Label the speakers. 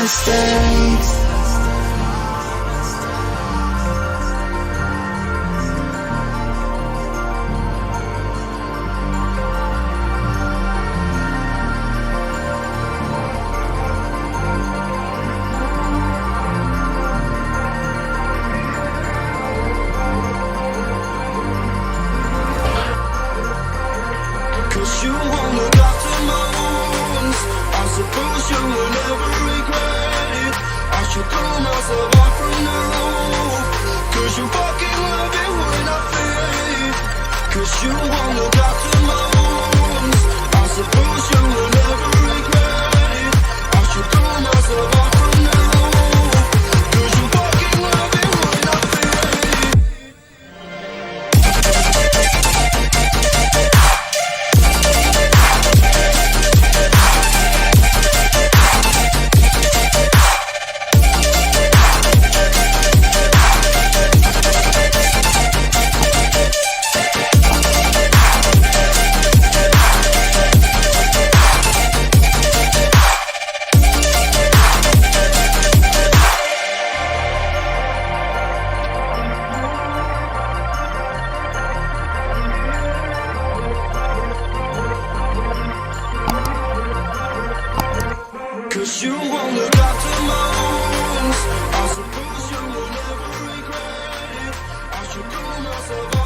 Speaker 1: mistakes.
Speaker 2: Cause you wanna got to moans. I suppose you will never regret it. I should throw myself off from the roof. Cause you fucking love it when I fade. Cause you wanna got to moans. I suppose you will never regret it. I should throw myself off from the roof. Cause you fucking love it when I fade. Cause you wanna got to moans. I suppose you will never regret it. I should throw myself